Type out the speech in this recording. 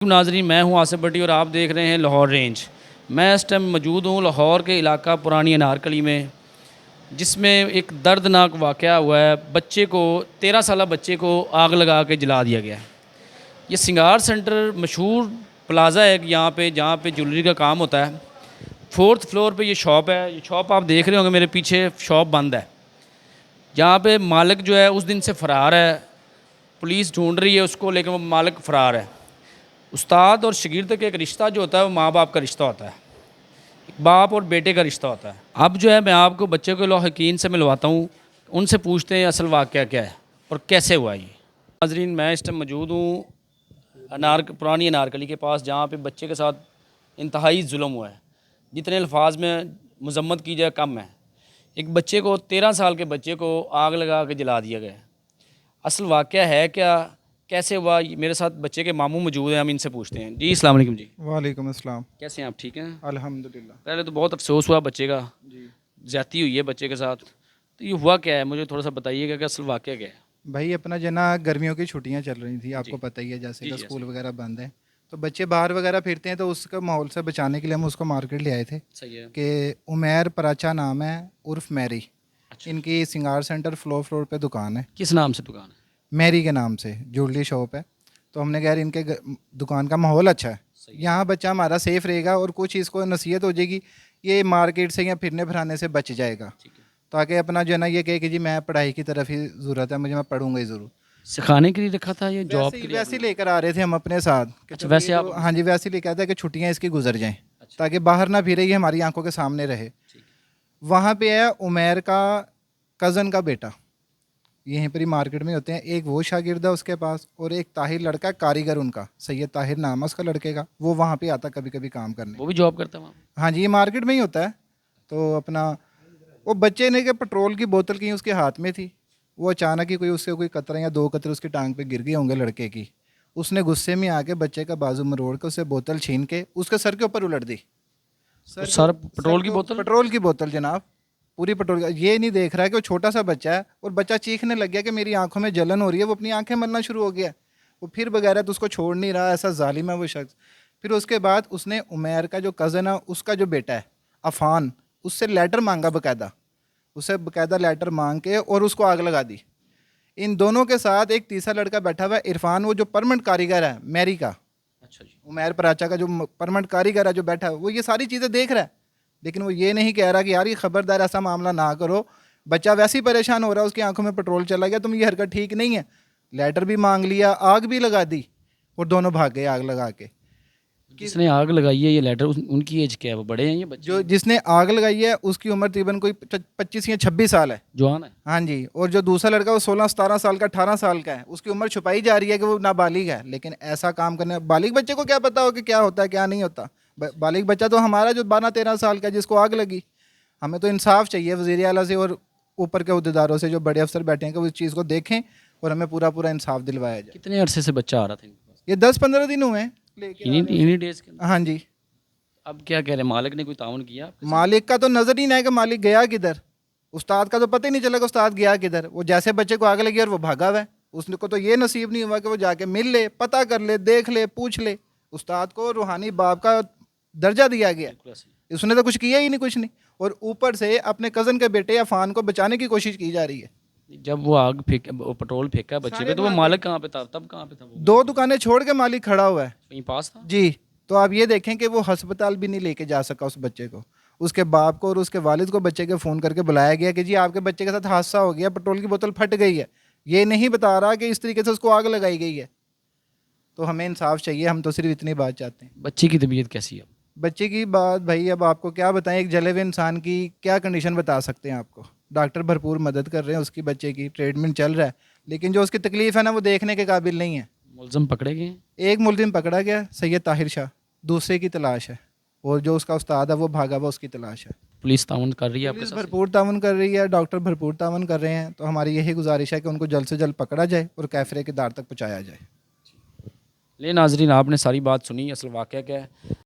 नाजरीन, मैं हूं आसिफ भट्टी और आप देख रहे हैं लाहौर रेंज। मैं इस टाइम मौजूद हूं लाहौर के इलाका पुरानी अनारकली में, जिसमें एक दर्दनाक वाक़या हुआ है। बच्चे को 13 साला बच्चे को आग लगा के जला दिया गया। ये सिंगार सेंटर मशहूर प्लाज़ा है यहाँ पे, जहाँ पे ज्वेलरी का काम होता है। 4th फ्लोर पे ये शॉप है। ये शॉप आप देख रहे होंगे मेरे पीछे, शॉप बंद है। यहाँ पे मालिक जो है उस दिन से फ़रार है। पुलिस ढूंढ रही है उसको, लेकिन वो मालिक फ़रार है। उस्ताद और शागिर्द का एक रिश्ता जो होता है वो माँ बाप का रिश्ता होता है, एक बाप और बेटे का रिश्ता होता है। अब जो है मैं आपको बच्चे के लौहकीन से मिलवाता हूँ, उनसे पूछते हैं असल वाक़या क्या है और कैसे हुआ ये। नाज़रीन, मैं इस टाइम मौजूद हूँ पुरानी अनारकली के पास, जहाँ पे बच्चे के साथ इंतहाई जुल्म हुआ है। जितने अल्फाज में मजम्मत की जाए कम है। एक बच्चे को 13 साल के बच्चे को आग लगा के जला दिया गया। असल वाक़या है क्या, कैसे हुआ? मेरे साथ बच्चे के मामू मौजूद हैं, हम इनसे पूछते हैं। जी अस्सलाम वालेकुम। जी वालेकुम अस्सलाम। कैसे हैं आप? ठीक हैं अल्हम्दुलिल्लाह। पहले तो बहुत अफसोस हुआ बच्चे का, जी ज़्यादती हुई है बच्चे के साथ। तो ये हुआ क्या है, मुझे थोड़ा सा बताइएगा कि असल वाक़या क्या है। भाई, अपना जना गर्मियों की छुट्टियां चल रही थी, जी आपको पता ही है, जैसे जी कि जी स्कूल ऐसे वगैरह बंद है, तो बच्चे बाहर वगैरह फिरते हैं, तो उसका माहौल से बचाने के लिए हम उसको मार्केट ले आए थे सही है। कि उमैर पराचा नाम है, उर्फ मैरी। अच्छा, इनकी सिंगार सेंटर फ्लोर फ्लोर पे दुकान है, किस नाम से दुकान है? मैरी के नाम से ज्वेलरी शॉप है। तो हमने कहा यार इनके दुकान का माहौल अच्छा है, सही है। यहाँ बच्चा हमारा सेफ़ रहेगा और कुछ इसको नसीहत हो जाएगी, ये मार्केट से या फिरने फिराने से बच जाएगा, ठीक है। ताकि अपना जो है ना ये कहे कि जी मैं पढ़ाई की तरफ ही ज़रूरत है, मुझे मैं पढ़ूंगा ही ज़रूर। सिखाने के लिए रखा था या जॉब के लिए वैसे आपने? ही लेकर आ रहे थे हम अपने साथ कि अच्छा, चलो ये वैसे आप जो, अपने हाँ जी, साथ? वैसे ही लेकर आते हैं कि छुट्टियाँ इसकी गुजर जाएं, अच्छा, ताकि बाहर ना फिरे, ये हमारी आंखों के सामने रहे। ठीक है। वहाँ पे है उमैर का कज़न का बेटा, यहीं पर ही मार्केट में होते हैं। एक वो शागिर्द है उसके पास, और एक ताहिर लड़का है, कारीगर उनका, सैयद ताहिर नाम है उसका लड़के का, वो वहाँ पे आता कभी कभी काम करने। वो भी जॉब करता है वहाँ? हाँ जी, ये मार्केट में ही होता है। तो अपना वो बच्चे ने कि पेट्रोल की बोतल कहीं उसके हाथ में थी, वो अचानक ही कोई उससे कोई कतरा या दो कतरे उसकी टांग पे गिर गए होंगे लड़के की। उसने गुस्से में आके बच्चे का बाजू मरोड़ के उससे बोतल छीन के उसके सर के ऊपर उलट दी। तो सर सर के पेट्रोल की बोतल? पेट्रोल की बोतल जनाब, पूरी पेट्रोल ये नहीं देख रहा है कि वो छोटा सा बच्चा है, और बच्चा चीखने लग गया कि मेरी आंखों में जलन हो रही है, वो अपनी आंखें मलना शुरू हो गया। वो फिर बगैर तो उसको छोड़ नहीं रहा, ऐसा जालिम है वो शख्स। फिर उसके बाद उसने उमैर का जो कज़न है उसका जो बेटा है अफ़ान, उससे लेटर मांगा बकायदा, उससे बकायदा लेटर मांग के और उसको आग लगा दी। इन दोनों के साथ एक तीसरा लड़का बैठा हुआ है इरफान, वो जो परमानेंट कारीगर है मैरी का, अच्छा जी। उमैर पराचा का जो परमानेंट कारीगर है जो बैठा है, वो ये सारी चीज़ें देख रहा है। लेकिन वो ये नहीं कह रहा कि यार ये खबरदार ऐसा मामला ना करो, बच्चा वैसे ही परेशान हो रहा है, उसकी आंखों में पेट्रोल चला गया, तुम ये हरकत ठीक नहीं है। लेटर भी मांग लिया, आग भी लगा दी, और दोनों भाग गए आग लगा के। कि जिसने आग लगाई है ये लेटर, उनकी एज क्या है? वो बड़े हैं ये बच्चे जो हैं? जिसने आग लगाई है उसकी उम्र तकरीबन कोई 25 या 26 साल है। जवान है? हाँ जी, और जो दूसरा लड़का वो 16-17 साल का, 18 साल का है, उसकी उम्र छुपाई जा रही है कि वो नाबालिग है। लेकिन ऐसा काम करने, बालिग बच्चे को क्या पता हो कि क्या होता है क्या नहीं होता। बालिग बच्चा तो हमारा जो 12-13 साल का है जिसको आग लगी। हमें तो इंसाफ चाहिए वज़ीर आला से और ऊपर के अहदेदारों से, जो बड़े अफसर बैठे हैं, कि वो इस चीज़ को देखें और हमें पूरा पूरा इंसाफ दिलवाया जाए। कितने अरसे से बच्चा आ रहा था इनके पास? ये 10-15 दिन हुए हैं लेके आ इन्हीं रहे इन्हीं डेज के हैं। अंदर? हाँ जी। अब क्या कह रहे हैं, मालिक ने कोई ताउन किया आपके साथ? मालिक का तो नज़र ही नहीं है कि मालिक गया किधर। उस्ताद का तो पता ही नहीं चला कि उस्ताद गया किधर। वो जैसे बच्चे को आग लगी और वो भागा हुआ है, उसको तो ये नसीब नहीं हुआ कि वो जाके मिल ले, पता कर ले, देख ले, पूछ ले। उस्ताद को रूहानी बाप का दर्जा दिया गया, बिल्कुल ऐसे उसने तो कुछ किया ही नहीं, कुछ नहीं। और ऊपर से अपने कज़न के बेटे अफान को बचाने की कोशिश की जा रही है। ही। जब वो आग फेंक वो पेट्रोल फेंका बच्चे पे, सारे तो वो भाग गए। मालिक कहाँ पे था? तब कहाँ पे था वो? दो दुकानें छोड़ के मालिक खड़ा हुआ है। वहीं पास था? जी। तो आप ये देखें कि वो अस्पताल भी नहीं लेके जा सका उस बच्चे को। उसके बाप को और उसके वालिद को बच्चे के फ़ोन करके बुलाया गया कि जी आपके बच्चे के साथ हादसा हो गया, पेट्रोल की बोतल फट गई है। ये नहीं बता रहा कि इस तरीके से उसको आग लगाई गई है। तो हमें इंसाफ चाहिए, हम तो सिर्फ इतनी बात चाहते हैं। बच्चे की तबीयत कैसी है? बच्चे की बात भाई, अब आपको क्या बताएं, एक जले हुए इंसान की क्या कंडीशन बता सकते हैं आपको। डॉक्टर भरपूर मदद कर रहे हैं उसकी, बच्चे की ट्रीटमेंट चल रहा है, लेकिन जो उसकी तकलीफ़ है ना वो देखने के काबिल नहीं है। मुलजम पकड़े गए हैं? एक मुलजिम पकड़ा गया, सैयद ताहिर शाह, दूसरे की तलाश है, और जो उसका उस्ताद है वो भागा हुआ, उसकी तलाश है। पुलिस ताउन कर रही है आपके पुलिस साथ? भरपूर ताउन कर रही है, डॉक्टर भरपूर ताउन कर रहे हैं। तो हमारी यही गुजारिश है कि उनको जल्द से जल्द पकड़ा जाए और कैफरे के दार तक पहुँचाया जाए। ले नाजरीन, आपने सारी बात सुनी, असल वाक़या क्या है।